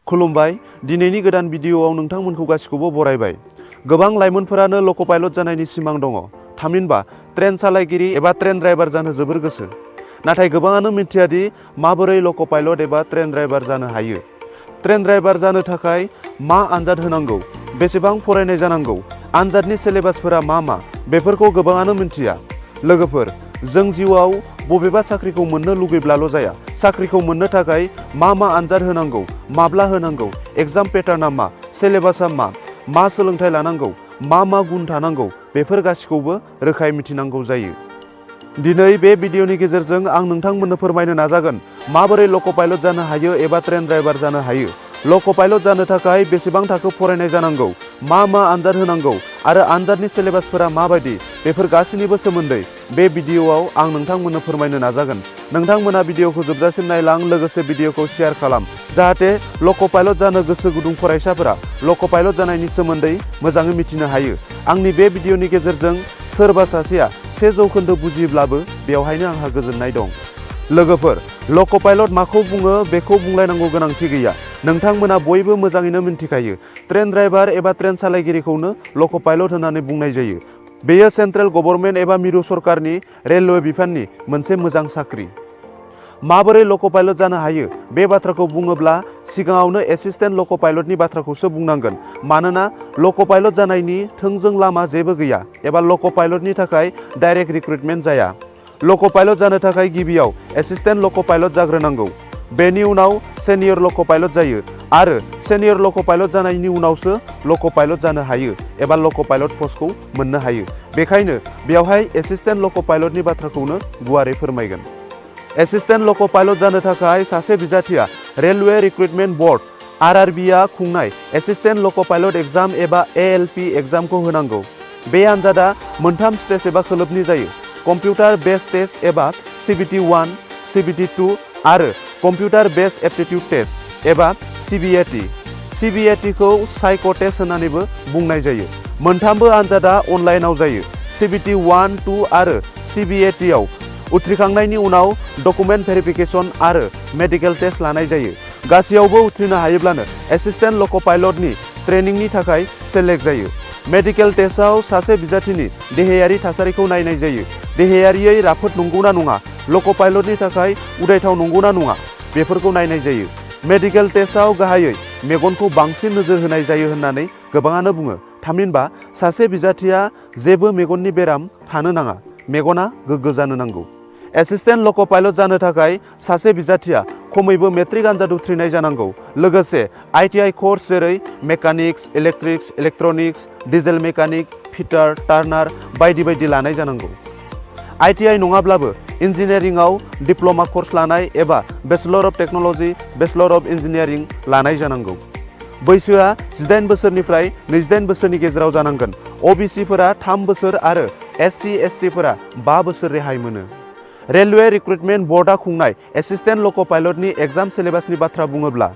खुलुमबाय दिनैनि गोदान भिडिअआव नोंथांमोनखौ गासिखौबो बरायबाय। गोबां लाइमोनफोरानो लक' पाइलट जानायनि सिमां दङ। थामहिनबा ट्रेन सालायगिरि एबा ट्रेन ड्राइभार जानो जोबोर गोसो। नाथाय गोबाङानो मिथिया दि माबोरै लक' पाइलट एबा ट्रेन ड्राइभार जानो हायो। ट्रेन ड्राइभार जानो थाखाय मा आनजाद होनांगौ, बेसेबां फरायनाय जानांगौ, आनजादनि सिलेबासफोरा मा बेफोरखौ गोबाङानो मिथिया। लोगोफोर, जों जिउआव बबेबा साख्रिखौ मोननो लुगैब्लाल' जाया। साख्रिखौ मोननो थाखाय मा आनजाद होनांगौ, माब्ला होनांगौ, एग्जाम पेटार्नआ मा, सिलेबासआ मा सोलोंथाइ लानांगौ, मा गुन थानांगौ, बेफोर गासिखौबो रोखायै मिथिनांगौ जायो। दिनै बे भिडिअनि गेजेरजों आं नोंथांमोननो फोरमायनो नाजागोन माबोरै लक' पाइलट जानो हायो एबा ट्रेन ड्राइभार जानो हायो। लक' पाइलट जानो थाखाय बेसेबां थाखो फरायनाय जानांगौ, मा आनजाद होनांगौ आरो आनजादनि सिलेबासफोरा माबायदि, बेफोर गासैनिबो सोमोन्दै बे भिडिअआव आं नोंथांमोननो फोरमायनो नाजागोन। नोंथांमोना भिडिअखौ जोबजासिम नायलां, लोगोसे भिडिअखौ शेयार खालाम, जाहाथे लक' पाइलट जानो गोसो गुदुं फरायसाफोरा लक' पाइलट जानायनि सोमोन्दै मोजाङै मिथिनो हायो। आंनि बे भिडिअनि गेजेरजों सोरबा सासेया 100% बुजियोब्लाबो बेवहायनो आंहा गोजोननाय दं। लोगोफोर, लक' पाइलट माखौ बुङो बेखौ बुंलायनांगौ गोनांथि गैया। नोंथांमोना बयबो मोजाङैनो मिन्थिखायो। ट्रेन ड्राइभार एबा ट्रेन सालायगिरिखौनो लक' पाइलट होननानै बुंनाय जायो। बेयो सेन्ट्रेल गभर्नमेन्ट एबा मिरु सरकारनि रेलवे बिफाननि मोनसे मोजां साख्रि। माबोरै लक' पाइलट जानो हायो बे बाथ्राखौ बुङोब्ला सिगाङावनो एसिस्टेन्ट लक' पाइलटनि बाथ्राखौसो बुंनांगोन। मानोना लक' पाइलट जानायनि थोंजों लामा जेबो गैया एबा लक' पाइलटनि थाखाय डाइरेक्ट रिक्रुटमेन्ट जाया। लक' पाइलट जानो थाखाय गिबियाव एसिस्टेन्ट लक' पाइलट जाग्रोनांगौ। बेनि उनाव सेनियर लक' पाइलट जायो आरो सेनियर लक' पाइलट जानायनि उनावसो लक' पाइलट जानो हायो एबा लक' पाइलट पस्टखौ मोननो हायो। बेखायनो बेवहाय एसिस्टेन्ट लक' पाइलटनि बाथ्राखौनो गुवारै फोरमायगोन। एसिस्टेन्ट लक' पाइलट जानो थाखाय सासे बिजाथिया रेलवे रिक्रुटमेन्ट बर्ड (RRB) आ खुंनाय एसिस्टेन्ट लक' पाइलट एग्जाम एबा ALP एग्जामखौ होनांगौ। बे आनजादा मोनथाम स्टेज एबा खोलोबनि जायो: कम्पिउटार बेस्ड टेस्ट एबा CBT-1, CBT-2 आरो कम्पिउटार बेस्ड एप्टिट्युड टेस्ट एबा CBAT। CBAT खौ साइक' टेस्ट होननानैबो बुंनाय जायो। मोनथामबो आनजादा अनलाइनाव जायो। CBT-1, 2 आरो CBAT आव उथ्रिखांनायनि उनाव डकुमेन्ट भेरिफिकेसन आरो मेडिकेल टेस्ट लानाय जायो। गासैयावबो उथ्रिनो हायोब्लानो एसिस्टेन्ट लक' पाइलटनि ट्रेनिंनि थाखाय सेलेक्ट जायो। मेडिकेल टेस्टआव सासे बिजाथिनि देहायारि थासारिखौ नायनाय जायो। देहायारियै राफोद नंगौना नङा, लक' पाइलटनि थाखाय उदायथाव नंगौना नङा, बेफोरखौ नायनाय जायो। मेडिकेल टेस्टआव गाहायै मेगनखौ बांसिन नोजोर होनाय जायो होननानै गोबाङानो बुङो। थामहिनबा सासे बिजाथिया जेबो मेगननि बेराम थानो नाङा, मेगना गोग्गो जानो नांगौ। एसिस्टेन्ट लक' पाइलट जानो थाखाय सासे बिजाथिया खमैबो मेट्रिक आनजाद उथ्रिनाय जानांगौ। लोगोसे ITI कर्स जेरै mechanics, electrics, electronics, diesel mechanic, fitter, turner बायदि लानाय जानांगौ। ITI नङाब्लाबो इन्जिनियारिंआव डिप्ल'मा कर्स लानाय एबा bachelor of technology, bachelor of engineering लानाय जानांगौ। बैसोआ 18 बोसोरनिफ्राय 28 बोसोरनि गेजेराव जानांगोन। OBC फोरा 3 बोसोर आरो SC ST फोरा 5 बोसोर रेहाय मोनो। रेलवे रिक्रुटमेन्ट बर्डआ खुंनाय एसिस्टेन्ट लक' पाइलटनि एग्जाम सिलेबासनि बाथ्रा बुङोब्ला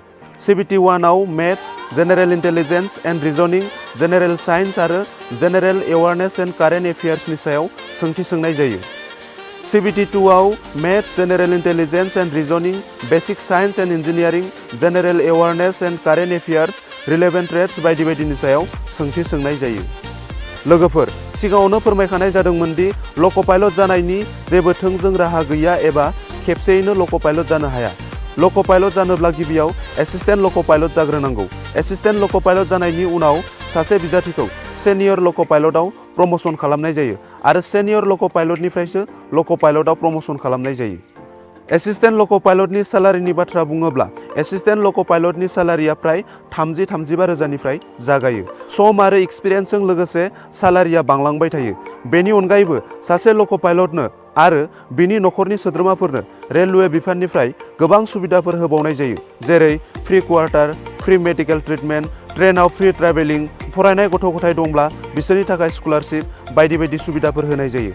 CBT-1 आव maths, general intelligence and reasoning, general science आरो जेनेरेल एवारनेस एन्ड कारेन्ट एफेयार्सनि सायाव सोंथि सोंनाय जायो। CBT-2 आव maths, general intelligence and reasoning, basic science and engineering, general awareness and current affairs, relevant trades बायदिनि सायाव सोंथि सोंनाय जायो। लोगोफोर, सिगाङावनो फोरमायखानाय जादोंमोन दि लक' पाइलट जानायनि जेबो थोंजों राहा गैया एबा खेबसेयैनो लक' पाइलट जानो हाया। लक' पाइलट जानोब्ला गिबियाव एसिस्टेन्ट लक' पाइलट जाग्रोनांगौ। एसिस्टेन्ट लक' पाइलट जानायनि उनाव सासे बिजाथिखौ सेनियर लक' पाइलटआव प्रम'सन खालामनाय जायो आरो सेनियर लक' पाइलटनिफ्रायसो लक' पाइलटआव प्रम'सन खालामनाय जायो। एसिस्टेन्ट लक' पाइलटनि सेलारिनि बाथ्रा बुङोब्ला एसिस्टेन्ट लक' पाइलटनि सेलारिया फ्राय 30-35 रोजानिफ्राय जागायो। सम आरो एक्सपिरियेन्सजों लोगोसे सेलारिया बांलांबाय थायो। बेनि अनगायैबो सासे लक' पाइलटनो आरो बिनि नखरनि सोद्रोमाफोरनो रेलवे बिफाननिफ्राय गोबां सुबिदाफोर होबावनाय जायो, जेरै free quarter, free medical treatment, ट्रेनाव फ्रि ट्रेभेलिं, फरायनाय गथ' गथाय दंब्ला बिसोरनि थाखाय स्कलारशिप बायदि सुबिदाफोर होनाय जायो।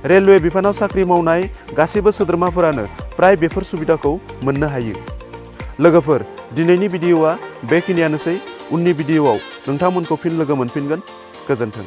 रेलवे बिफानाव साख्रि मावनाय गासैबो सोद्रोमाफोरानो फ्राय बेफोर सुबिदाखौ मोननो हायो। लोगोफोर, दिनैनि भिडिअआ बेखिनियानोसै। उननि भिडिअआव नोंथांमोनखौ फिन लोगो मोनफिनगोन। गोजोन्थों।